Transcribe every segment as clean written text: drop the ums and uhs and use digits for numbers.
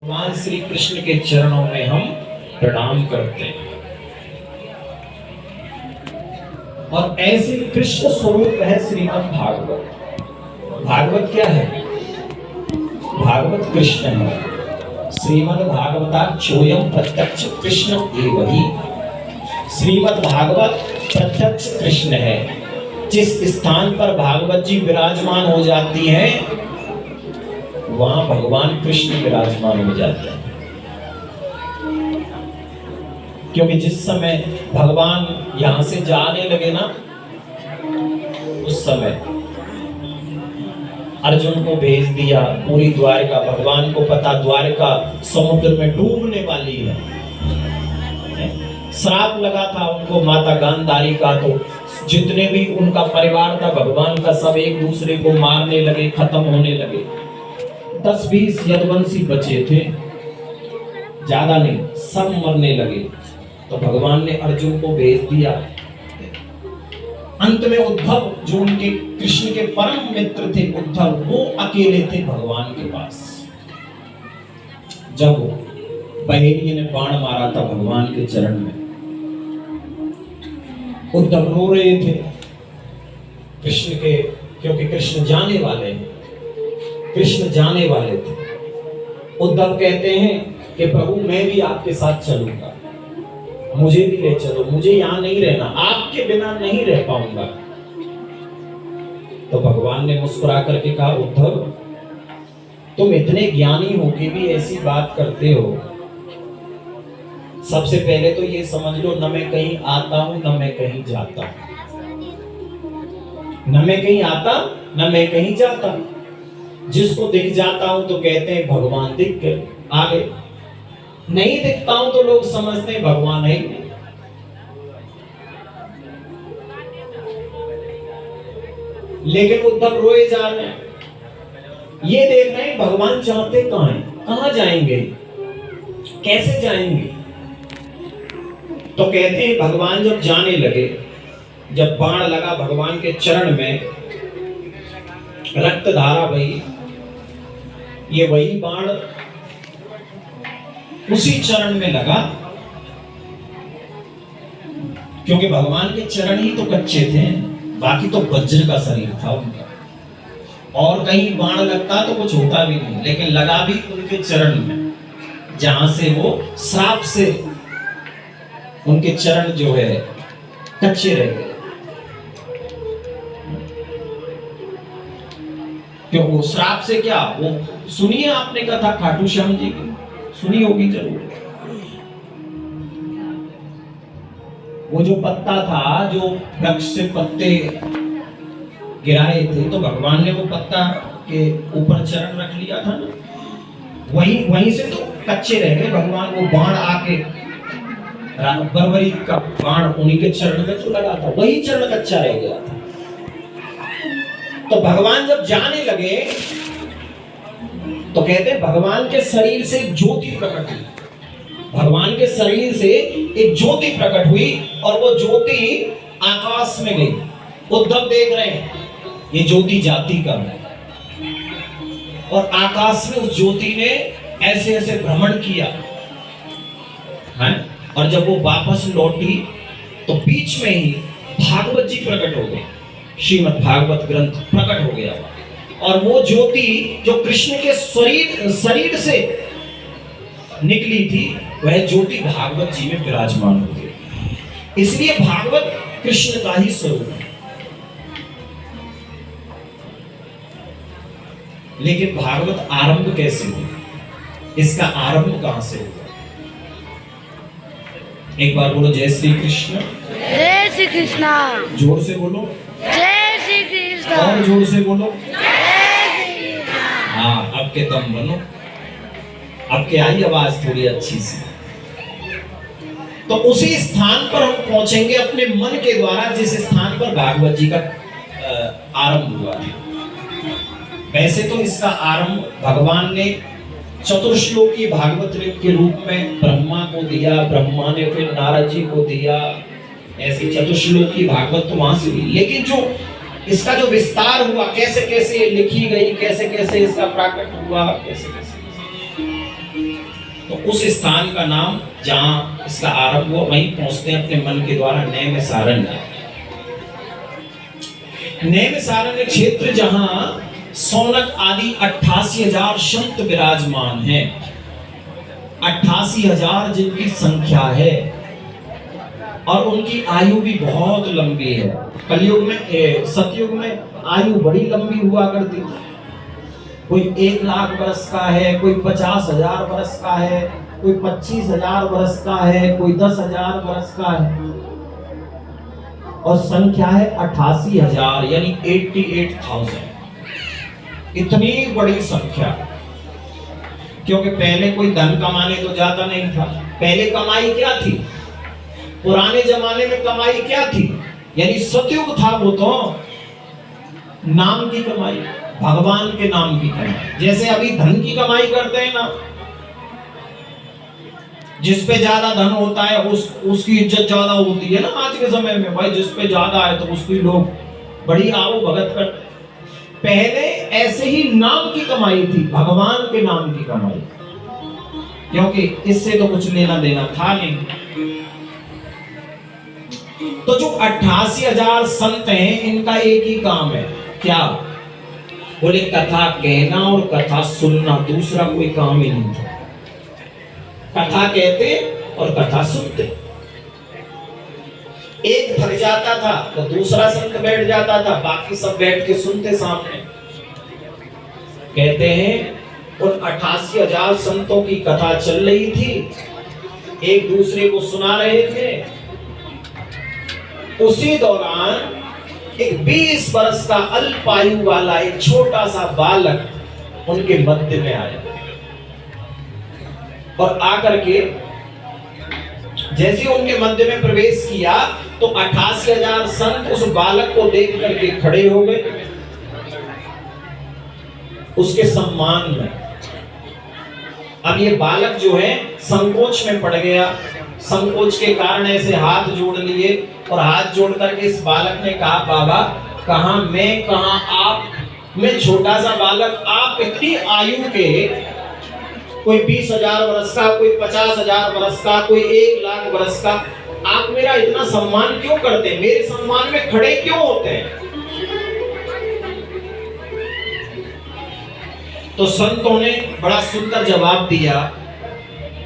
भगवान श्री कृष्ण के चरणों में हम प्रणाम करते हैं। और ऐसे कृष्ण स्वरूप है श्रीमद् भागवत। भागवत क्या है? भागवत कृष्ण है। श्रीमद् भागवता चोयम प्रत्यक्ष कृष्ण एव ही। श्रीमद् भागवत प्रत्यक्ष कृष्ण है। जिस स्थान पर भागवत जी विराजमान हो जाती हैं वहां भगवान कृष्ण विराजमान हो जाते हैं। क्योंकि जिस समय भगवान यहां से जाने लगे ना, उस समय अर्जुन को भेज दिया पूरी द्वारका। भगवान को पता द्वारका समुद्र में डूबने वाली है। श्राप लगा था उनको माता गांधारी का, तो जितने भी उनका परिवार था भगवान का सब एक दूसरे को मारने लगे, खत्म होने लगे। 10-20 यदुवंशी बचे थे, ज्यादा नहीं, सब मरने लगे। तो भगवान ने अर्जुन को भेज दिया। अंत में उद्धव, जो उनके कृष्ण के परम मित्र थे उद्धव, वो अकेले थे भगवान के पास। जब बहेलिये ने बाण मारा था भगवान के चरण में, उद्धव रो रहे थे कृष्ण के, क्योंकि कृष्ण जाने वाले हैं। कृष्ण जाने वाले थे। उद्धव कहते हैं कि प्रभु मैं भी आपके साथ चलूंगा, मुझे भी ले चलो, मुझे यहां नहीं रहना, आपके बिना नहीं रह पाऊंगा। तो भगवान ने मुस्कुरा करके कहा, उद्धव तुम इतने ज्ञानी होके भी ऐसी बात करते हो। सबसे पहले तो ये समझ लो, न मैं कहीं आता हूं न मैं कहीं जाता हूं। न मैं कहीं आता न मैं कहीं जाता। जिसको दिख जाता हूं तो कहते हैं भगवान दिख गए, आ गए। नहीं दिखता हूं तो लोग समझते हैं भगवान है। लेकिन उद्धव रोए जा रहे हैं, ये देख रहे हैं भगवान चाहते कहां हैं, कहां जाएंगे, कैसे जाएंगे। तो कहते हैं भगवान जब जाने लगे, जब बाण लगा भगवान के चरण में, रक्त धारा बही, ये वही बाण उसी चरण में लगा। क्योंकि भगवान के चरण ही तो कच्चे थे, बाकी तो वज्र का शरीर था उनका। और कहीं बाण लगता तो कुछ होता भी नहीं, लेकिन लगा भी उनके चरण में, जहां से वो श्राप से उनके चरण जो है कच्चे रह गए। क्यों? वो श्राप से क्या, वो सुनिए आपने कथा खाटू श्याम जी की, सुनी होगी जरूर। वो जो पत्ता था, जो वृक्ष से पत्ते गिराए थे, तो भगवान ने वो पत्ता के ऊपर चरण रख लिया था ना, वहीं से तो कच्चे रह गए भगवान। वो बाण आके बरबरी का बाण उन्हीं के चरण में तो लगा था, वही चरण कच्चा रह गया था। तो भगवान जब जाने लगे तो कहते हैं भगवान के शरीर से ज्योति प्रकट हुई। भगवान के शरीर से एक ज्योति प्रकट हुई और वो ज्योति आकाश में गई। उद्धव देख रहे हैं ये ज्योति जाती कब है, और आकाश में उस ज्योति ने ऐसे ऐसे भ्रमण किया है। और जब वो वापस लौटी तो बीच में ही भागवत जी प्रकट हो गए, श्रीमद् भागवत ग्रंथ प्रकट हो गया। और वो ज्योति जो कृष्ण के शरीर से निकली थी, वह ज्योति भागवत जी में विराजमान हो गई। इसलिए भागवत कृष्ण का ही स्वरूप है। लेकिन भागवत आरंभ कैसे हुआ, इसका आरंभ कहां से हुआ? एक बार बोलो जय श्री कृष्ण। जय श्री कृष्णा। जोर से बोलो जय श्री कृष्णा। और जोर से बोलो जय श्री कृष्णा। हाँ, अब के दम बनो, अब के आई आवाज थोड़ी अच्छी सी। तो उसी स्थान पर हम पहुंचेंगे अपने मन के द्वारा, जिस स्थान पर भागवत जी का आरंभ हुआ है। वैसे तो इसका आरंभ भगवान ने चतुर्श्लोकी भागवत के रूप में ब्रह्मा को दिया, ब्रह्मा ने फिर नारद जी को दिया। ऐसी चतुर्श्लोकी भागवत तो वहां से हुई। लेकिन जो इसका जो विस्तार हुआ, कैसे कैसे ये लिखी गई, कैसे कैसे इसका प्राकट हुआ, कैसे कैसे तो उस स्थान का नाम जहां इसका आरंभ हुआ वहीं पहुंचते हैं अपने मन के द्वारा नैमिषारण्य। नैमिषारण्य क्षेत्र जहां सौनक आदि 88,000 संत विराजमान हैं, 88,000 जिनकी संख्या है और उनकी आयु भी बहुत लंबी है। कलयुग में सतयुग में आयु बड़ी लंबी हुआ करती थी, कोई 1 लाख वर्ष का है, कोई 50,000 वर्ष का है, कोई 25,000 वर्ष का है, कोई 10,000 वर्ष का है, और संख्या है 88,000 यानी 88,000। इतनी बड़ी संख्या, क्योंकि पहले कोई धन कमाने तो जाता नहीं था। पहले कमाई क्या थी? पुराने जमाने में कमाई क्या थी? यानी सतयुग था वो तो नाम की कमाई, भगवान के नाम की कमाई। जैसे अभी धन की कमाई करते हैं ना, जिस पे ज्यादा धन होता है उसकी इज्जत ज्यादा होती है ना आज के समय में। भाई जिस पे ज्यादा है तो उसकी लोग बड़ी आओ भगत करते। पहले ऐसे ही नाम की कमाई थी, भगवान के नाम की कमाई, क्योंकि इससे तो कुछ लेना देना था नहीं। तो जो 88,000 संत हैं इनका एक ही काम है, क्या? बोले कथा कहना और कथा सुनना, दूसरा कोई काम ही नहीं था। कथा कहते और कथा सुनते। एक थक जाता था तो दूसरा संत बैठ जाता था, बाकी सब बैठ के सुनते सामने। कहते हैं उन 88,000 संतों की कथा चल रही थी, एक दूसरे को सुना रहे थे। उसी दौरान एक 20 वर्ष का अल्पायु वाला एक छोटा सा बालक उनके मध्य में आया और आकर के जैसे उनके मध्य में प्रवेश किया तो 88,000 संत उस बालक को देख करके खड़े हो गए उसके सम्मान में। अब ये बालक जो है संकोच में पड़ गया, संकोच के कारण ऐसे हाथ जोड़ लिए और हाथ जोड़ करके इस बालक ने कहा, बाबा कहां मैं कहां आप, मैं छोटा सा बालक, आप इतनी आयु के, कोई 20,000 वर्ष का, कोई 50,000 वर्ष का, कोई 1 लाख वर्ष का, आप मेरा इतना सम्मान क्यों करते हैं? मेरे सम्मान में खड़े क्यों होते हैं? तो संतों ने बड़ा सुंदर जवाब दिया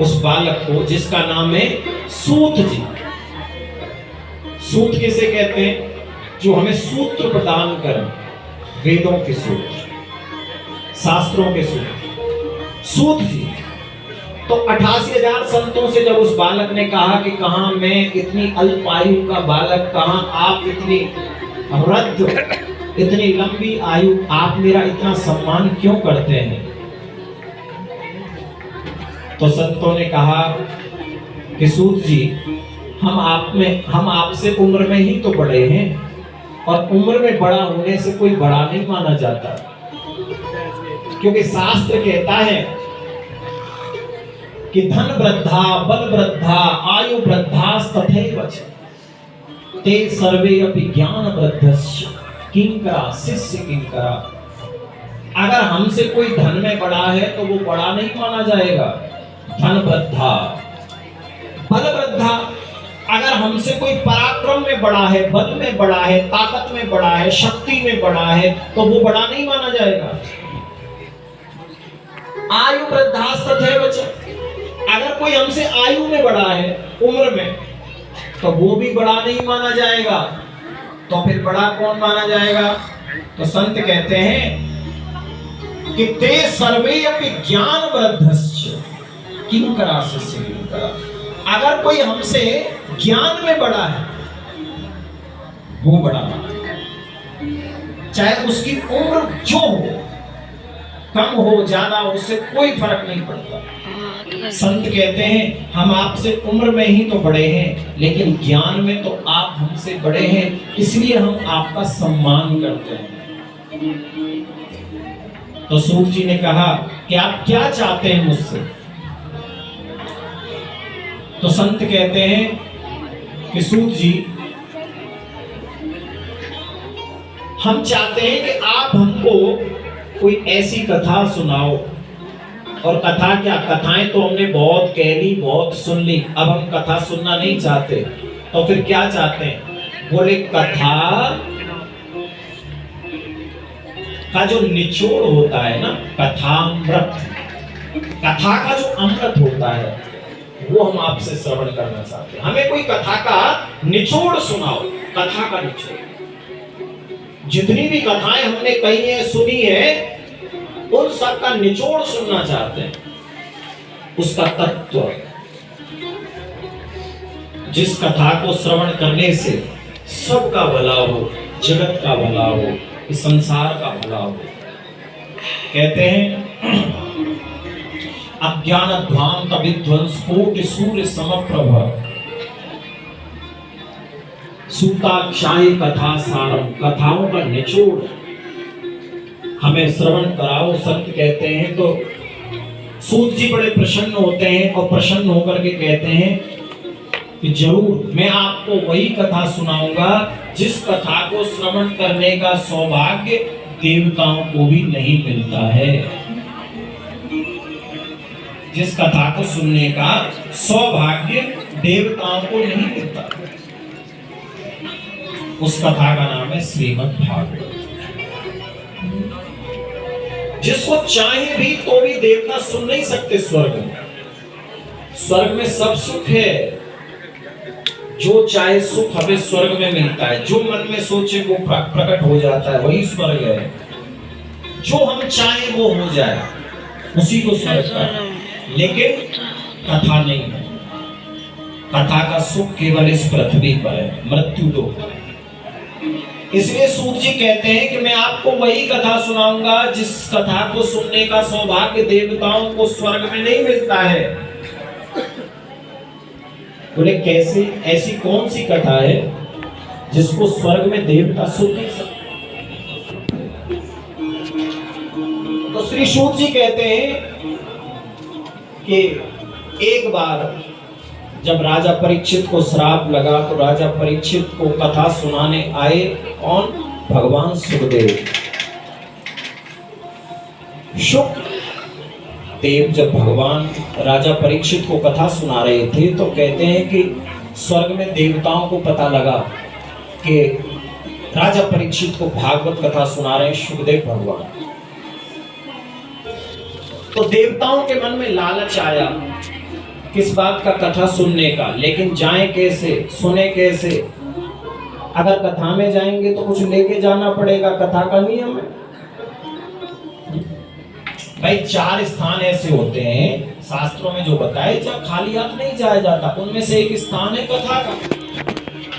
उस बालक को, जिसका नाम है सूत जी। सूत किसे कहते हैं? जो हमें सूत्र प्रदान करें, वेदों के सूत्र, शास्त्रों के सूत्र, सूत जी। तो 88,000 संतों से जब उस बालक ने कहा कि कहां मैं इतनी अल्पायु का बालक, कहां आप इतनी वृद्ध, इतनी लंबी आयु, आप मेरा इतना सम्मान क्यों करते हैं? तो संतों ने कहा कि सूत जी, हम आपसे उम्र में ही तो बड़े हैं और उम्र में बड़ा होने से कोई बड़ा नहीं माना जाता, क्योंकि शास्त्र कहता है कि धन वृद्धा, बल वृद्धा, आयु वृद्धा तथैव च ते सर्वे अपि ज्ञान वृद्धस्य किंकरा शिष्य किंकरा। अगर हमसे कोई धन में बड़ा है तो वो बड़ा नहीं माना जाएगा, धन वृद्धा। बल वृद्धा, अगर हमसे कोई पराक्रम में बड़ा है, बल में बड़ा है, ताकत में बड़ा है, शक्ति में बड़ा है, तो वो बड़ा नहीं माना जाएगा। आयु वृद्धा तथैव च, अगर कोई हमसे आयु में बड़ा है, उम्र में, तो वो भी बड़ा नहीं माना जाएगा। तो फिर बड़ा कौन माना जाएगा? तो संत कहते हैं कि ते सर्वे अपि ज्ञान वृद्धस्य किंकरा शिष्य किंकरा। अगर कोई हमसे ज्ञान में बड़ा है, वो बड़ा माना, चाहे उसकी उम्र जो हो, कम हो ज्यादा, उससे कोई फर्क नहीं पड़ता। संत कहते हैं हम आपसे उम्र में ही तो बड़े हैं, लेकिन ज्ञान में तो आप हमसे बड़े हैं, इसलिए हम आपका सम्मान करते हैं। तो सूत जी ने कहा कि आप क्या चाहते हैं मुझसे? तो संत कहते हैं कि सूत जी, हम चाहते हैं कि आप हमको कोई ऐसी कथा सुनाओ और कथा क्या, कथाएं तो हमने बहुत कह ली, बहुत सुन ली, अब हम कथा सुनना नहीं चाहते। तो फिर क्या चाहते हैं? बोले कथा का जो निचोड़ होता है ना, कथामृत, कथा का जो अमृत होता है वो हम आपसे श्रवण करना चाहते हैं। हमें कोई कथा का निचोड़ सुनाओ, कथा का निचोड़। जितनी भी कथाएं हमने कही है, सुनी है, उन सब का निचोड़ सुनना चाहते हैं, उसका तत्व। जिस कथा को श्रवण करने से सबका भला हो, जगत का भला हो, इस संसार का भला हो। कहते हैं अज्ञान ध्वांत विध्वंस कोटि सूर्य समप्रभ सूताक्षायी कथा सारम, कथाओं का निचोड़ हमें श्रवण कराओ। संत कहते हैं तो सूत जी बड़े प्रसन्न होते हैं और प्रसन्न होकर के कहते हैं कि जरूर मैं आपको वही कथा सुनाऊंगा जिस कथा को श्रवण करने का सौभाग्य देवताओं को भी नहीं मिलता है। जिस कथा को सुनने का सौभाग्य देवताओं को नहीं मिलता, उस कथा का नाम है श्रीमद् भागवत। जिसको चाहे भी तो भी देवता सुन नहीं सकते। स्वर्ग में, स्वर्ग में सब सुख है, जो चाहे सुख हमें स्वर्ग में मिलता है। जो मन में सोचे वो प्रकट हो जाता है, वही स्वर्ग है। जो हम चाहे वो हो जाए, उसी को स्वर्ग है। लेकिन कथा नहीं है। कथा का सुख केवल इस पृथ्वी पर है, मृत्यु लोक पर है। इसलिए सूत जी कहते हैं कि मैं आपको वही कथा सुनाऊंगा जिस कथा को सुनने का सौभाग्य देवताओं को स्वर्ग में नहीं मिलता है। बोले कैसे? ऐसी कौन सी कथा है जिसको स्वर्ग में देवता सुन नहीं सकते? तो श्री सूत जी कहते हैं कि एक बार जब राजा परीक्षित को श्राप लगा तो राजा परीक्षित को कथा सुनाने आए कौन? भगवान सुखदेव। सुखदेव जब भगवान राजा परीक्षित को कथा सुना रहे थे तो कहते हैं कि स्वर्ग में देवताओं को पता लगा कि राजा परीक्षित को भागवत कथा सुना रहे हैं सुखदेव भगवान। तो देवताओं के मन में लालच आया किस बात का? कथा सुनने का। लेकिन जाएं कैसे, सुने कैसे? अगर कथा में जाएंगे तो कुछ लेके जाना पड़ेगा, कथा का नियम है भाई। 4 स्थान ऐसे होते हैं शास्त्रों में जो बताए जब खाली हाथ नहीं जाया जाता। उनमें से एक स्थान है कथा का,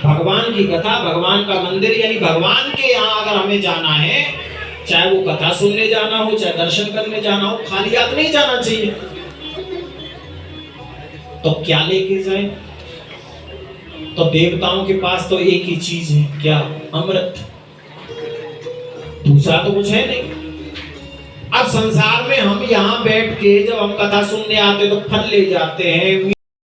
भगवान की कथा, भगवान का मंदिर। यानी भगवान के यहाँ अगर हमें जाना है, चाहे वो कथा सुनने जाना हो, चाहे दर्शन करने जाना हो, खाली हाथ नहीं जाना चाहिए। तो क्या लेके जाएं? तो देवताओं के पास तो एक ही चीज है, क्या? अमृत। दूसरा तो कुछ है नहीं। अब संसार में हम यहाँ बैठ के जब हम कथा सुनने आते तो फल ले जाते हैं,